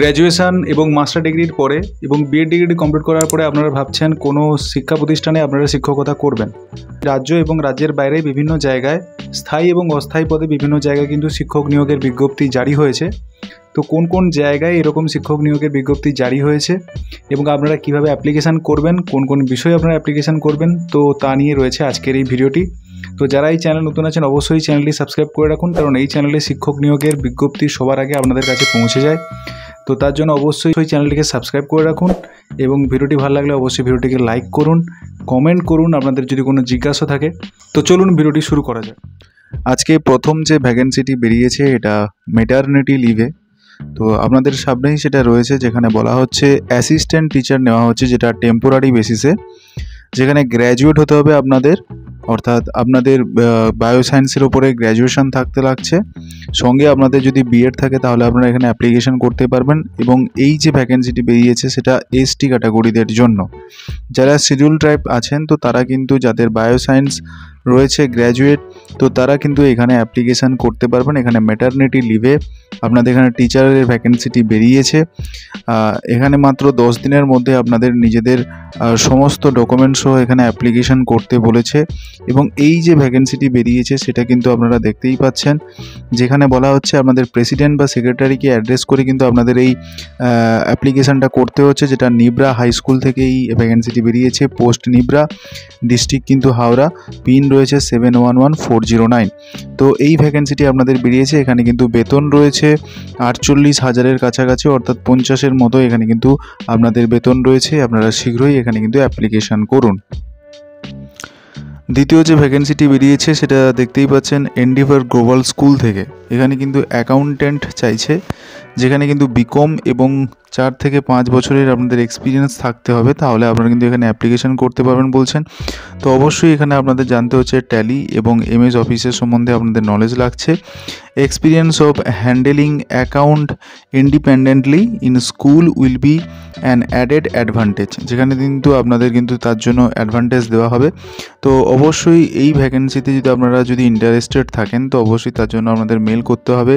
Graduation এবং master ডিগ্রির পরে এবং বিএড ডিগ্রি কমপ্লিট করার পরে আপনারা ভাবছেন কোনো শিক্ষা প্রতিষ্ঠানে আপনারা শিক্ষকতা করবেন। রাজ্য এবং রাজ্যের বাইরে বিভিন্ন জায়গায় স্থায়ী এবং অস্থায়ী পদে বিভিন্ন জায়গায় কিন্তু শিক্ষক নিয়োগের বিজ্ঞপ্তি জারি হয়েছে। তো কোন কোন জায়গায় এরকম শিক্ষক নিয়োগের বিজ্ঞপ্তি জারি হয়েছে এবং আপনারা কিভাবে অ্যাপ্লিকেশান করবেন, কোন কোন বিষয়ে আপনারা অ্যাপ্লিকেশান করবেন, তো তা নিয়ে রয়েছে আজকের এই ভিডিওটি। তো যারা এই চ্যানেল নতুন আছেন অবশ্যই চ্যানেলটি সাবস্ক্রাইব করে রাখুন, কারণ এই চ্যানেলে শিক্ষক নিয়োগের বিজ্ঞপ্তি সবার আগে আপনাদের কাছে পৌঁছে যায়। তো তার জন্য অবশ্যই চ্যানেলটিকে সাবস্ক্রাইব করে রাখুন এবং ভিডিওটি ভালো লাগলে অবশ্যই ভিডিওটিকে লাইক করুন, কমেন্ট করুন আপনাদের যদি কোনো জিজ্ঞাসা থাকে। তো চলুন ভিডিওটি শুরু করা যাক। আজকে প্রথম যে ভ্যাকেন্সিটি বেরিয়েছে এটা ম্যাটারনিটি লিভে। তো আপনাদের সামনেই সেটা রয়েছে, যেখানে বলা হচ্ছে অ্যাসিস্ট্যান্ট টিচার নেওয়া হচ্ছে, যেটা টেম্পোরারি বেসিসে, যেখানে গ্র্যাজুয়েট হতে হবে আপনাদের, অর্থাৎ আপনাদের বায়োসায়েন্সের ওপরে গ্র্যাজুয়েশন থাকতে লাগছে, সঙ্গে আপনাদের যদি বিএড থাকে তাহলে আপনারা এখানে অ্যাপ্লিকেশন করতে পারবেন। এবং এই যে ভ্যাকেন্সিটি বেরিয়েছে সেটা এসটি ক্যাটাগরিদের জন্য। যারা শিডিউল ট্রাইব আছেন তো তারা কিন্তু, যাদের বায়োসায়েন্স রয়েছে গ্র্যাজুয়েট, তো তারা কিন্তু এখানে অ্যাপ্লিকেশান করতে পারবেন। এখানে ম্যাটারনিটি লিভে আপনাদের এখানে টিচারের ভ্যাকেন্সিটি বেরিয়েছে। এখানে মাত্র 10 দিনের মধ্যে আপনাদের নিজেদের সমস্ত ডকুমেন্টস সহ এখানে অ্যাপ্লিকেশান করতে বলেছে। এবং এই যে ভ্যাকেন্সিটি বেরিয়েছে সেটা কিন্তু আপনারা দেখতেই পাচ্ছেন, যেখানে বলা হচ্ছে আপনাদের প্রেসিডেন্ট বা সেক্রেটারিকে অ্যাড্রেস করে কিন্তু আপনাদের এই অ্যাপ্লিকেশানটা করতে হচ্ছে, যেটা নিব্রা হাই স্কুল থেকে এই ভ্যাকেন্সিটি বেরিয়েছে। পোস্ট নিব্রা, ডিস্ট্রিক্ট কিন্তু হাওড়া, পিন রয়েছে 711409। তো এই ভ্যাকেন্সিটি আপনাদের বেরিয়েছে। এখানে কিন্তু বেতন রয়েছে 48,000-এর কাছাকাছি, অর্থাৎ 50-এর মতো এখানে কিন্তু আপনাদের বেতন রয়েছে। আপনারা শীঘ্রই এখানে কিন্তু অ্যাপ্লিকেশান করুন। দ্বিতীয় যে ভ্যাকেন্সিটি বেরিয়েছে সেটা দেখতেই পাচ্ছেন এন্ডিভার গ্লোবাল স্কুল থেকে। এখানে কিন্তু অ্যাকাউন্ট্যান্ট চাইছে, যেখানে কিন্তু বিকম এবং 4 থেকে 5 বছরের আপনাদের এক্সপিরিয়েন্স থাকতে হবে, তাহলে আপনারা কিন্তু এখানে অ্যাপ্লিকেশান করতে পারবেন বলছেন। তো অবশ্যই এখানে আপনাদের জানতে হচ্ছে ট্যালি এবং এমএস অফিসের সম্বন্ধে আপনাদের নলেজ লাগছে। Experience of handling account independently in school will be an added advantage, যেখানে কিন্তু আপনাদের কিন্তু তার জন্য অ্যাডভান্টেজ দেওয়া হবে। তো অবশ্যই এই ভ্যাকেন্সিতে যদি ইন্টারেস্টেড থাকেন তো অবশ্যই তার জন্য আপনাদের মেল করতে হবে।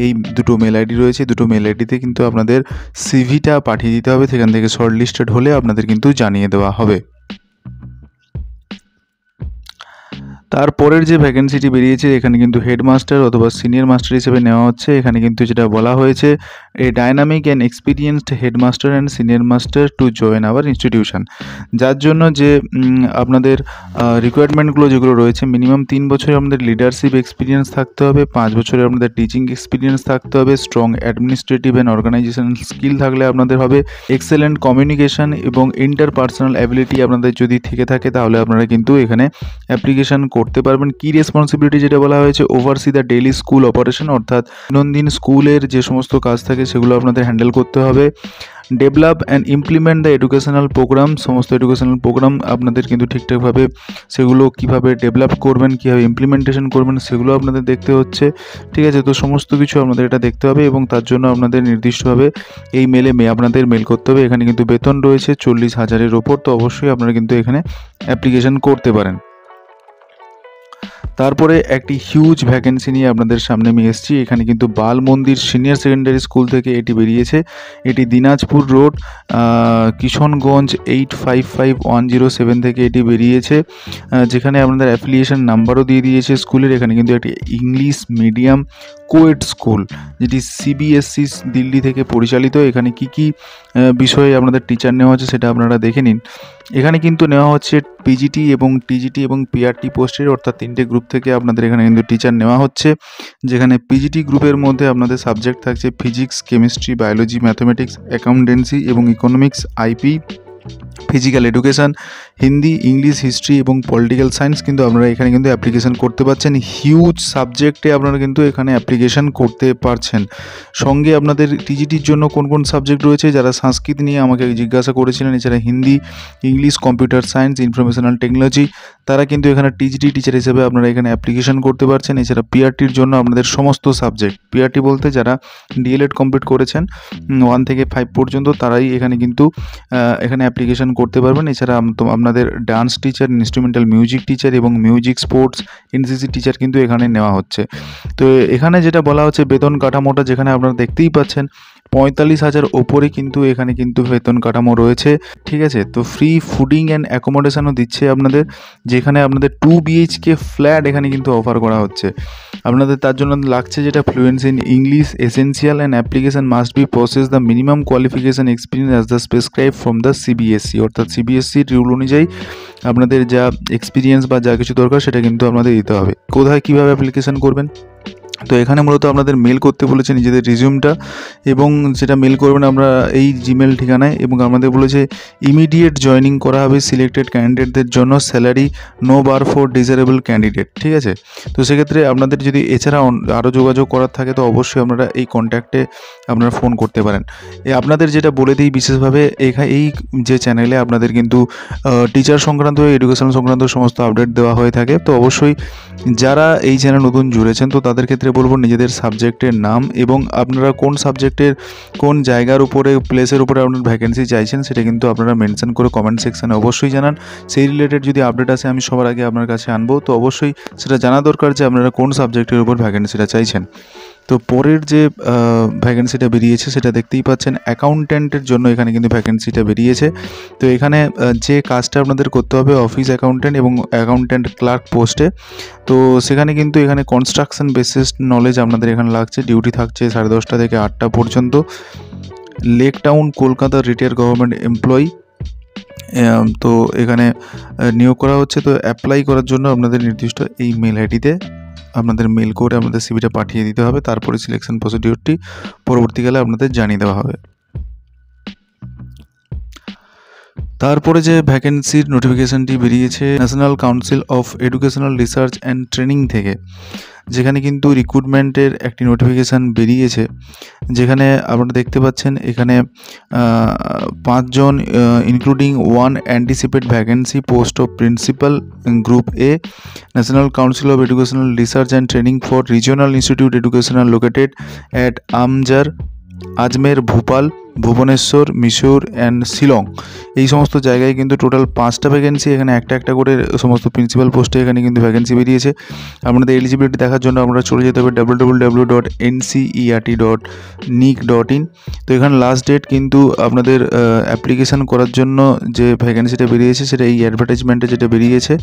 এই দুটো মেল আইডি রয়েছে, দুটো মেল আইডিতে কিন্তু আপনাদের সিভিটা পাঠিয়ে দিতে হবে। সেখান থেকে শর্ট লিস্টেড হলে আপনাদের কিন্তু জানিয়ে দেওয়া হবে। তারপরের যে ভ্যাকেন্সিটি বেরিয়েছে এখানে কিন্তু হেডমাস্টার অথবা সিনিয়র মাস্টার হিসেবে নেওয়া হচ্ছে। এখানে কিন্তু যেটা বলা হয়েছে, এ dynamic and experienced headmaster and senior master to join our institution, যার জন্য যে আপনাদের রিকোয়ারমেন্টগুলো যেগুলো রয়েছে, মিনিমাম 3 বছরের আপনাদের লিডারশিপ এক্সপিরিয়েন্স থাকতে হবে, 5 বছরের আপনাদের টিচিং এক্সপিরিয়েন্স থাকতে হবে, strong administrative and organisational skill থাকলে আপনাদের হবে, এক্সেলেন্ট কমিউনিকেশন এবং ইন্টারপার্সোনাল অ্যাবিলিটি আপনাদের যদি থেকে থাকে তাহলে আপনারা কিন্তু এখানে অ্যাপ্লিকেশান করতে পারবেন। কি রেসপন্সিবিলিটি যেটা বলা হয়েছে, oversee the daily school operation, অর্থাৎ দৈনন্দিন স্কুলের যে সমস্ত কাজ থাকে সেগুলো আপনাদের হ্যান্ডেল করতে হবে। Develop and implement the educational programme, সমস্ত এডুকেশনাল প্রোগ্রাম আপনাদের কিন্তু ঠিকঠাকভাবে সেগুলো কীভাবে ডেভেলপ করবেন, কীভাবে ইমপ্লিমেন্টেশন করবেন সেগুলো আপনাদের দেখতে হচ্ছে। ঠিক আছে, তো সমস্ত কিছু আপনাদের এটা দেখতে হবে এবং তার জন্য আপনাদের নির্দিষ্টভাবে এই মেলে আপনাদের মেল করতে হবে। এখানে কিন্তু বেতন রয়েছে 40,000-এর ওপর। তো অবশ্যই আপনারা কিন্তু এখানে অ্যাপ্লিকেশান করতে পারেন। তারপরে একটি হিউজ ভ্যাকেন্সি নিয়ে আপনাদের সামনে আমি এসেছি। এখানে কিন্তু বাল মন্দির সিনিয়র সেকেন্ডারি স্কুল থেকে এটি বেরিয়েছে। এটি দিনাজপুর রোড, কিশনগঞ্জ 855107 থেকে এটি বেরিয়েছে, যেখানে আপনাদের অ্যাফিলিয়েশন নাম্বারও দিয়ে দিয়েছে স্কুলের। এখানে কিন্তু একটি ইংলিশ মিডিয়াম কোয়েড স্কুল, যেটি সিবিএসসি দিল্লি থেকে পরিচালিত। এখানে কি কি বিষয়ে আপনাদের টিচার নেওয়া হচ্ছে সেটা আপনারা দেখে নিন। এখানে কিন্তু নেওয়া হচ্ছে পিজিটি এবং টিজিটি এবং পিআরটি পোস্টের, অর্থাৎ 3টে গ্রুপ থেকে আপনাদের এখানে কিন্তু টিচার নেওয়া হচ্ছে। যেখানে পিজিটি গ্রুপের মধ্যে আপনাদের সাবজেক্ট থাকছে physics, chemistry, biology, mathematics, accountancy এবং economics, IP, physical education, Hindi, English, history এবং পলিটিক্যাল সায়েন্স কিন্তু আপনারা এখানে কিন্তু অ্যাপ্লিকেশান করতে পারছেন। হিউজ সাবজেক্টে আপনারা কিন্তু এখানে অ্যাপ্লিকেশান করতে পারছেন। সঙ্গে আপনাদের টিজিটির জন্য কোন কোন সাবজেক্ট রয়েছে, যারা সংস্কৃত নিয়ে আমাকে জিজ্ঞাসা করেছিলেন, এছাড়া Hindi, English, computer science, informational technology, তারা কিন্তু এখানে টিজিটি টিচার হিসেবে আপনারা এখানে অ্যাপ্লিকেশান করতে পারছেন। এছাড়া পিআরটির জন্য আপনাদের সমস্ত সাবজেক্ট, পিআরটি বলতে যারা ডিএলএড কমপ্লিট করেছেন 1 থেকে 5 পর্যন্ত, তারাই এখানে কিন্তু এখানে অ্যাপ্লিকেশান করতে পারবেন। এছাড়া আপনাদের dance teacher, instrumental music teacher এবং মিউজিক স্পোর্টস এনসিসি টিচার কিন্তু এখানে নেওয়া হচ্ছে। তো এখানে যেটা বলা হচ্ছে বেতন কাঠামোটা, যেখানে আপনারা দেখতেই পাচ্ছেন 45,000 ওপরে কিন্তু এখানে কিন্তু বেতন কাঠামো রয়েছে, ঠিক আছে। তো ফ্রি ফুডিং অ্যান্ড অ্যাকোমোডেশনও দিচ্ছে আপনাদের, যেখানে আপনাদের 2 BHK ফ্ল্যাট এখানে কিন্তু অফার করা হচ্ছে আপনাদের। তার জন্য লাগছে যেটা fluency in English essential and application must be process the minimum qualification experience as the prescribe from the CBSE, অর্থাৎ CBSEর রুল অনুযায়ী আপনাদের যা এক্সপিরিয়েন্স বা যা কিছু দরকার সেটা কিন্তু আপনাদের দিতে হবে। কোথায় কীভাবে অ্যাপ্লিকেশন করবেন, তো এখানে মূলত আপনাদের মেল করতে বলেছে নিজেদের রিজিউমটা, এবং যেটা মেল করবেন আমরা এই জিমেল ঠিকানায়, এবং আমাদের বলেছে ইমিডিয়েট জয়নিং করা হবে সিলেক্টেড ক্যান্ডিডেটদের জন্য, salary no bar for desirable candidate, ঠিক আছে। তো সেক্ষেত্রে আপনাদের যদি এছাড়া আরও যোগাযোগ করার থাকে তো অবশ্যই আপনারা এই কন্ট্যাক্টে আপনারা ফোন করতে পারেন। আপনাদের যেটা বলে দিই বিশেষভাবে এই যে চ্যানেলে আপনাদের কিন্তু টিচার সংক্রান্ত এডুকেশন সংক্রান্ত সমস্ত আপডেট দেওয়া হয়ে থাকে। তো অবশ্যই যারা এই চ্যানেল নতুন জুড়েছেন তো তাদের ক্ষেত্রে বলবো নিজেদের সাবজেক্টের নাম এবং আপনারা কোন সাবজেক্টের কোন জায়গার উপরে প্লেসের উপরে আপনার ভ্যাকেন্সি চাইছেন সেটা কিন্তু আপনারা মেনশন করে কমেন্ট সেকশানে অবশ্যই জানান। সেই রিলেটেড যদি আপডেট আসে আমি সবার আগে আপনার কাছে আনবো। তো অবশ্যই সেটা জানা দরকার যে আপনারা কোন সাবজেক্টের উপর ভ্যাকেন্সিটা চাইছেন। তো পরের যে ভ্যাকেন্সিটা বেরিয়েছে সেটা দেখতেই পাচ্ছেন, অ্যাকাউন্ট্যান্টের জন্য এখানে কিন্তু ভ্যাকেন্সিটা বেরিয়েছে। তো এখানে যে কাজটা আপনাদের করতে হবে অফিস অ্যাকাউন্ট্যান্ট এবং অ্যাকাউন্ট্যান্ট ক্লার্ক পোস্টে। তো সেখানে কিন্তু এখানে কনস্ট্রাকশন বেসিস নলেজ আপনাদের এখানে লাগছে। ডিউটি থাকছে 10:30 থেকে 8টা পর্যন্ত। Lake town Kolkata retired government employee. তো এখানে নিয়োগ করা হচ্ছে। তো অ্যাপ্লাই করার জন্য আপনাদের নির্দিষ্ট এই মেল আইডিতে আপনাদের মেল করে আপনাদের সিভিটা পাঠিয়ে দিতে হবে। তারপরে সিলেকশন প্রসিডিওরটি পরবর্তীকালে আপনাদের জানিয়ে দেওয়া হবে। তারপরে যে ভ্যাকেন্সির নোটিফিকেশানটি বেরিয়েছে national council of educational research and training থেকে, যেখানে কিন্তু রিক্রুটমেন্টের একটি নোটিফিকেশান বেরিয়েছে, যেখানে আপনারা দেখতে পাচ্ছেন এখানে 5 জন including 1 anticipated vacancy post of principal group A, national council of educational research and training for regional institute educational located at আমজার, আজমের, ভোপাল, ভুবনেশ্বর, মিশর অ্যান্ড শিলং। এই সমস্ত জায়গায় কিন্তু টোটাল 5টা ভ্যাকেন্সি, এখানে একটা একটা করে সমস্ত প্রিন্সিপাল পোস্টে এখানে কিন্তু ভ্যাকেন্সি বেরিয়েছে। আপনাদের এলিজিবিলিটি দেখার জন্য আপনারা চলে যেতে হবে www.ncert.nic.in। তো এখানে লাস্ট ডেট কিন্তু আপনাদের অ্যাপ্লিকেশান করার জন্য যে ভ্যাকেন্সিটা বেরিয়েছে সেটা এই অ্যাডভার্টাইজমেন্টে যেটা বেরিয়েছে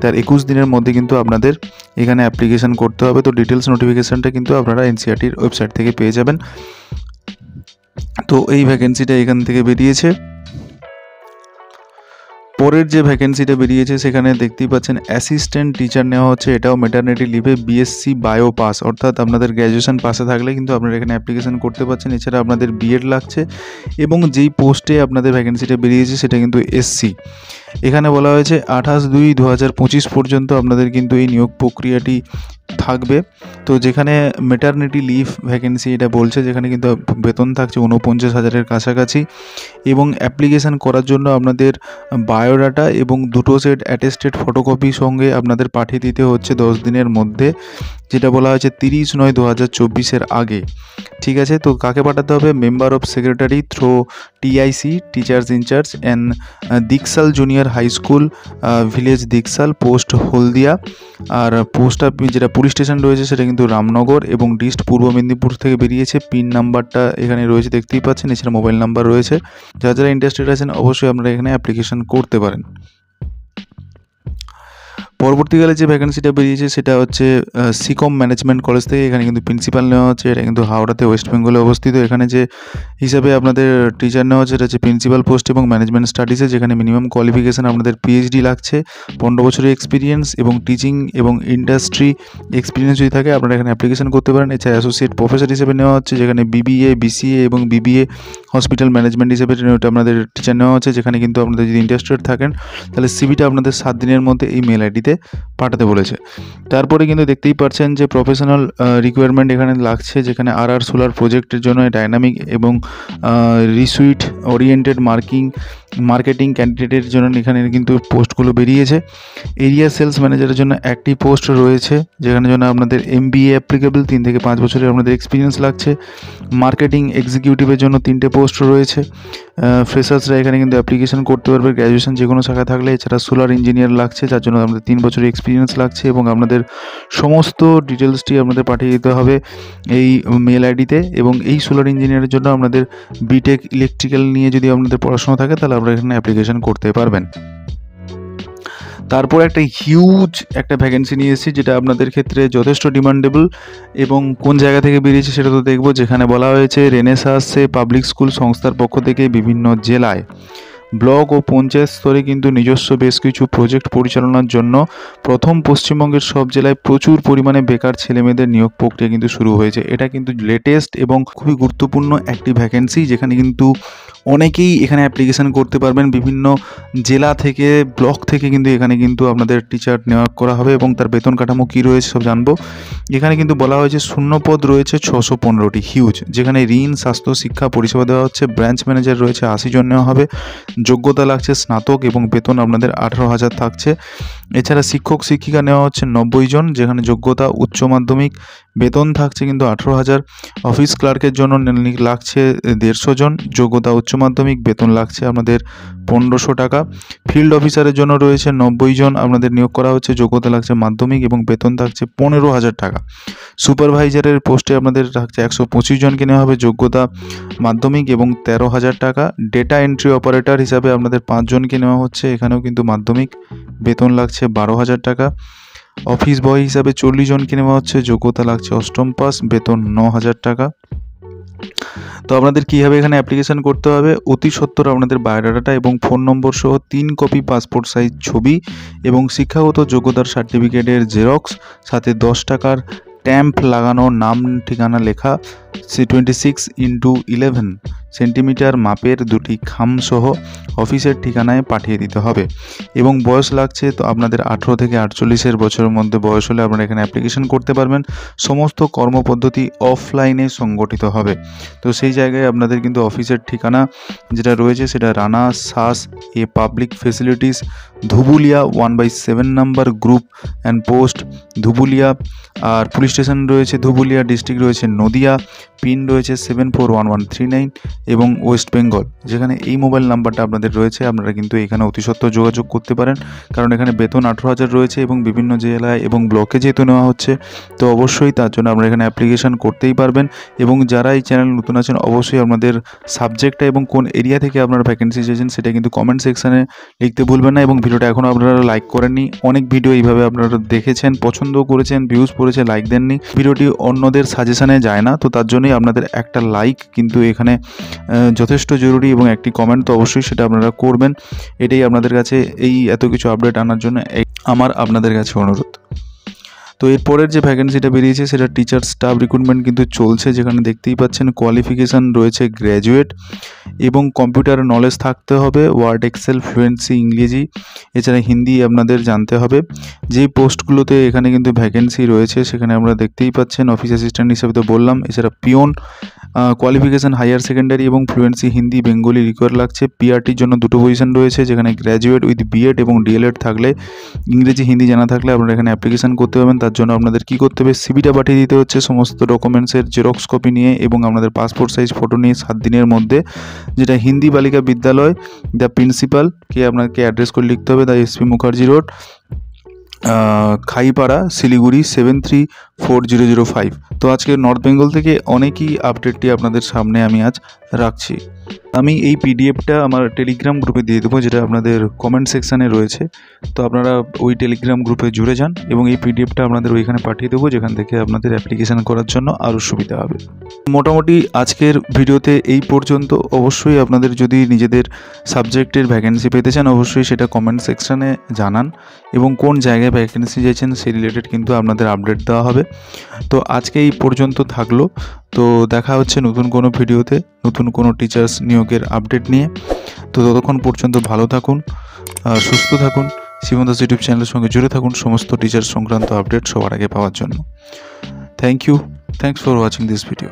তার 21 দিনের মধ্যে কিন্তু আপনাদের এখানে অ্যাপ্লিকেশান করতে হবে। তো ডিটেলস নোটিফিকেশানটা কিন্তু আপনারা এনসিইআরটির ওয়েবসাইট থেকে পেয়ে যাবেন। তো এই ভ্যাকেন্সিটা এখান থেকে বেরিয়েছে। পরের যে ভ্যাকেন্সিটা বেরিয়েছে সেখানে দেখতেই পাচ্ছেন অ্যাসিস্ট্যান্ট টিচার নেওয়া হচ্ছে। এটাও ম্যাটারনিটি লিভে BSc বায়ো পাস, অর্থাৎ আপনাদের গ্র্যাজুয়েশন পাসে থাকলে কিন্তু আপনারা এখানে অ্যাপ্লিকেশন করতে পারছেন। এছাড়া আপনাদের BEd লাগছে এবং যেই পোস্টে আপনাদের ভ্যাকেন্সিটা বেরিয়েছে সেটা কিন্তু SC। এখানে বলা হয়েছে 28/2/2025 পর্যন্ত আপনাদের কিন্তু এই নিয়োগ প্রক্রিয়াটি থাকবে। তো যেখানে ম্যাটারনিটি লিভ ভ্যাকেন্সি এটা বলছে, যেখানে কিন্তু বেতন থাকছে 49,000-এর কাছাকাছি এবং অ্যাপ্লিকেশান করার জন্য আপনাদের বায়োডাটা এবং 2 সেট অ্যাটেস্টেড ফটোকপি সঙ্গে আপনাদের পাঠিয়ে দিতে হচ্ছে 10 দিনের মধ্যে, যেটা বলা হয়েছে 30/9/2024-এর আগে, ঠিক আছে। তো কাকে পাঠাতে হবে? Member of secretary through TIC teachers in charge and Diksal junior high school, village Diksal, post Haldia. আর পোস্টটা যেটা পুলিশ স্টেশন রয়েছে সেটা কিন্তু রামনগর এবং ডিস্ট পূর্ব মেদিনীপুর থেকে বেরিয়েছে। পিন নাম্বারটা এখানে রয়েছে দেখতেই পাচ্ছেন, এছাড়া মোবাইল নাম্বার রয়েছে। যারা যারা ইন্টারেস্টেড আছেন অবশ্যই আপনারা এখানে অ্যাপ্লিকেশন করতে পারেন। পরবর্তীকালে যে ভ্যাকেন্সিটা বেরিয়েছে সেটা হচ্ছে সিকম ম্যানেজমেন্ট কলেজ থেকে। এখানে কিন্তু প্রিন্সিপাল নেওয়া হচ্ছে। এটা কিন্তু হাওড়াতে ওয়েস্ট বেঙ্গলে অবস্থিত। এখানে যে হিসাবে আপনাদের টিচার নেওয়া হচ্ছে এটা হচ্ছে প্রিন্সিপাল পোস্ট এবং ম্যানেজমেন্ট স্টাডিজে, যেখানে মিনিমাম কোয়ালিফিকেশান আপনাদের PhD লাগছে, 15 বছরের এক্সপিরিয়েন্স এবং টিচিং এবং ইন্ডাস্ট্রি এক্সপিরিয়েন্স যদি থাকে আপনারা এখানে অ্যাপ্লিকেশন করতে পারেন। এছাড়া অ্যাসোসিয়েট প্রফেসর হিসেবে নেওয়া হচ্ছে, যেখানে BBA, BCA এবং BBA হসপিটাল ম্যানেজমেন্ট হিসেবে আপনাদের টিচার নেওয়া হচ্ছে। যেখানে কিন্তু আপনাদের যদি ইন্টারেস্টেড থাকেন তাহলে সিভিটা আপনাদের 7 দিনের মধ্যে এই মেল আইডিতে পাঠাতে বলেছে। তারপরে কিন্তু দেখতেই পাচ্ছেন যে প্রফেশনাল রিকোয়ারমেন্ট এখানে লাগছে, যেখানে RR সোলার প্রজেক্টের জন্য ডাইনামিক এবং রিসুইট ওরিয়েন্টেড মার্কেটিং ক্যান্ডিডেটের জন্য এখানে কিন্তু পোস্টগুলো বেরিয়েছে। এরিয়া সেলস ম্যানেজারের জন্য একটি পোস্ট রয়েছে, যেখানে জন্য আপনাদের MBA অ্যাপ্লিকেবল, 3 থেকে 5 বছরের আপনাদের এক্সপিরিয়েন্স লাগছে। মার্কেটিং এক্সিকিউটিভের জন্য 3টে পোস্ট রয়েছে। ফ্রেশার্সরা এখানে কিন্তু অ্যাপ্লিকেশন করতে পারবে, গ্র্যাজুয়েশন যে কোনো শাখা থাকলে। এছাড়া সোলার ইঞ্জিনিয়ার লাগছে, যার জন্য আমাদের 3 বছরের এক্সপিরিয়েন্স লাগছে এবং আপনাদের সমস্ত ডিটেলসটি আপনাদের পাঠিয়ে দিতে হবে এই মেল আইডিতে। এবং এই সোলার ইঞ্জিনিয়ারের জন্য আপনাদের বিটেক ইলেকট্রিক্যাল নিয়ে যদি আপনাদের পড়াশোনা থাকে তাহলে আপনারা এখানে অ্যাপ্লিকেশন করতে পারবেন। তারপর একটা হিউজ একটা ভ্যাকেন্সি নিয়ে এসেছি, যেটা আপনাদের ক্ষেত্রে যথেষ্ট ডিমান্ডেবল এবং কোন জায়গা থেকে বেরিয়েছে সেটা তো দেখবো। যেখানে বলা হয়েছে রেনেসাসে পাবলিক স্কুল সংস্থার পক্ষ থেকে বিভিন্ন জেলায় ব্লক ও পঞ্চায়েত স্তরে কিন্তু নিজস্ব বেশ কিছু প্রজেক্ট পরিচালনার জন্য প্রথম পশ্চিমবঙ্গের সব জেলায় প্রচুর পরিমাণে বেকার ছেলেমেয়েদের নিয়োগ প্রক্রিয়া কিন্তু শুরু হয়েছে। এটা কিন্তু লেটেস্ট এবং খুবই গুরুত্বপূর্ণ একটি ভ্যাকেন্সি, যেখানে কিন্তু অনেকেই এখানে অ্যাপ্লিকেশান করতে পারবেন। বিভিন্ন জেলা থেকে ব্লক থেকে কিন্তু এখানে কিন্তু আপনাদের টিচার নিয়োগ করা হবে এবং তার বেতন কাঠামো কী রয়েছে সব জানবো। এখানে কিন্তু বলা হয়েছে শূন্যপদ রয়েছে 615টি, হিউজ, যেখানে ঋণ, স্বাস্থ্য, শিক্ষা পরিষেবা দেওয়া হচ্ছে। ব্রাঞ্চ ম্যানেজার রয়েছে 80 জন নেওয়া হবে। যোগ্যতা লাগছে স্নাতক এবং বেতন আপনাদের 18,000 থাকছে। এছাড়া শিক্ষক শিক্ষিকা নেওয়া হচ্ছে 90 জন, যেখানে যোগ্যতা উচ্চ মাধ্যমিক, বেতন থাকছে কিন্তু 18,000। অফিস ক্লার্কের জন্য লাগছে 150 জন, যোগ্যতা উচ্চ মাধ্যমিক, বেতন লাগছে আপনাদের 1500 টাকা। ফিল্ড অফিসারের জন্য রয়েছে 90 জন আপনাদের নিয়োগ করা হচ্ছে, যোগ্যতা লাগছে মাধ্যমিক এবং বেতন থাকছে 15,000 টাকা। সুপারভাইজারের পোস্টে আপনাদের থাকছে 125 জনকে নেওয়া হবে, যোগ্যতা মাধ্যমিক এবং 13,000 টাকা। ডেটা এন্ট্রি অপারেটর হিসাবে আপনাদের 5 জনকে নেওয়া হচ্ছে, এখানেও কিন্তু মাধ্যমিক, বেতন লাগছে 12,000 টাকা। অফিস বয় হিসাবে 40 জনকে নেওয়া হচ্ছে, যোগ্যতা লাগছে অষ্টম পাস, বেতন 9,000 টাকা। তো আপনাদের কীভাবে এখানে অ্যাপ্লিকেশান করতে হবে, অতি সত্বর আপনাদের বায়োডাটা এবং ফোন নম্বর সহ 3 কপি পাসপোর্ট সাইজ ছবি এবং শিক্ষাগত যোগ্যতার সার্টিফিকেটের জেরক্স, সাথে 10 টাকার স্ট্যাম্প লাগানো, নাম ঠিকানা লেখা, 26x11 সেন্টিমিটার মাপের 2টি খামসহ অফিসের ঠিকানায় পাঠিয়ে দিতে হবে। এবং বয়স লাগছে তো আপনাদের 18 থেকে 48 বছরের মধ্যে বয়স হলে আপনারা এখানে অ্যাপ্লিকেশন করতে পারবেন। সমস্ত কর্মপদ্ধতি অফলাইনে সংগঠিত হবে। তো সেই জায়গায় আপনাদের কিন্তু অফিসের ঠিকানা যেটা রয়েছে সেটা রানা সাস এ public facilities, Dhubulia 1/7 number, group and post Dhubulia. আর পুলিশ স্টেশন রয়েছে ধুবুলিয়া, ডিস্ট্রিক্ট রয়েছে নদিয়া, পিন রয়েছে 741139 এবং ওয়েস্ট বেঙ্গল। যেখানে এই মোবাইল নাম্বারটা আপনাদের রয়েছে, আপনারা কিন্তু এখানে অতি সত্বর যোগাযোগ করতে পারেন, কারণ এখানে বেতন 18,000 রয়েছে এবং বিভিন্ন জেলায় এবং ব্লকে যেহেতু নেওয়া হচ্ছে, তো অবশ্যই তার জন্য আপনারা এখানে অ্যাপ্লিকেশান করতেই পারবেন। এবং যারা এই চ্যানেল নতুন আছেন অবশ্যই আপনাদের সাবজেক্টটা এবং কোন এরিয়া থেকে আপনারা ভ্যাকেন্সি চেয়েছেন সেটা কিন্তু কমেন্ট সেকশানে লিখতে ভুলবেন না। এবং ভিডিওটা এখনও আপনারা লাইক করেননি, অনেক ভিডিও এইভাবে আপনারা দেখেছেন, পছন্দ করেছেন, ভিউজ পড়েছে, লাইক দেননি, ভিডিওটি অন্যদের সাজেশানে যায় না। তো তার জন্যই আপনাদের একটা লাইক কিন্তু এখানে যথেষ্ট জরুরি এবং একটি কমেন্ট তো অবশ্যই সেটা আপনারা করবেন। এটাই আপনাদের কাছে এই এত কিছু আপডেট আনার জন্য আমার আপনাদের কাছে অনুরোধ। তো এরপরের যে ভ্যাকেন্সিটা বেরিয়েছে সেটা টিচার স্টাফ রিক্রুটমেন্ট কিন্তু চলছে, যেখানে দেখতেই পাচ্ছেন কোয়ালিফিকেশান রয়েছে গ্র্যাজুয়েট এবং কম্পিউটার নলেজ থাকতে হবে, ওয়ার্ড, এক্সেল, ফ্লুয়েন্সি, ইংরেজি, এছাড়া হিন্দি আপনাদের জানতে হবে। যেই পোস্টগুলোতে এখানে কিন্তু ভ্যাকেন্সি রয়েছে সেখানে আমরা দেখতেই পাচ্ছেন অফিস অ্যাসিস্ট্যান্ট হিসেবে তো বললাম, এছাড়া পিওন, কোয়ালিফিকেশান হায়ার সেকেন্ডারি এবং ফ্লুয়েন্সি হিন্দি বেঙ্গলি রিকোয়ার লাগছে। পিআরটির জন্য 2টো পজিশন রয়েছে, যেখানে গ্র্যাজুয়েট উইথ বিএড এবং ডিএলএড থাকলে, ইংরেজি হিন্দি জানা থাকলে আপনারা এখানে অ্যাপ্লিকেশান করতে পারবেন। তার জন্য আপনাদের কী করতে হবে, সিভিটা পাঠিয়ে দিতে হচ্ছে সমস্ত ডকুমেন্টসের জেরক্স কপি নিয়ে এবং আপনাদের পাসপোর্ট সাইজ ফটো নিয়ে 7 দিনের মধ্যে, যেটা হিন্দি বালিকা বিদ্যালয়, দ্য প্রিন্সিপাল কে আপনাকে অ্যাড্রেস করে লিখতে হবে, the SP Mukherjee road, Khaipara, Siliguri 734005। তো আজকে নর্থ বেঙ্গল থেকে অনেকই আপডেটটি আপনাদের সামনে আমি আজ রাখছি। আমি এই পিডিএফটা আমার টেলিগ্রাম গ্রুপে দিয়ে দেবো, যেটা আপনাদের কমেন্ট সেকশানে রয়েছে। তো আপনারা ওই টেলিগ্রাম গ্রুপে জুড়ে যান এবং এই পিডিএফটা আপনাদের ওইখানে পাঠিয়ে দেবো, যেখান থেকে আপনাদের অ্যাপ্লিকেশান করার জন্য আরও সুবিধা হবে। মোটামুটি আজকের ভিডিওতে এই পর্যন্ত। অবশ্যই আপনাদের যদি নিজেদের সাবজেক্টের ভ্যাকেন্সি পেতে চান অবশ্যই সেটা কমেন্ট সেকশানে জানান এবং কোন জায়গায় ভ্যাকেন্সি চাইছেন সেই রিলেটেড কিন্তু আপনাদের আপডেট দেওয়া হবে। তো আজকে এই পর্যন্ত থাকলো। তো দেখা হচ্ছে নতুন কোনো ভিডিওতে নতুন কোনো টিচার্স নিয়োগের আপডেট নিয়ে। তো ততক্ষণ পর্যন্ত ভালো থাকুন, সুস্থ থাকুন, শিবম দাস ইউটিউব চ্যানেলের সঙ্গে জুড়ে থাকুন সমস্ত টিচার সংক্রান্ত আপডেট সবার আগে পাওয়ার জন্য। Thank you, thanks for watching this video.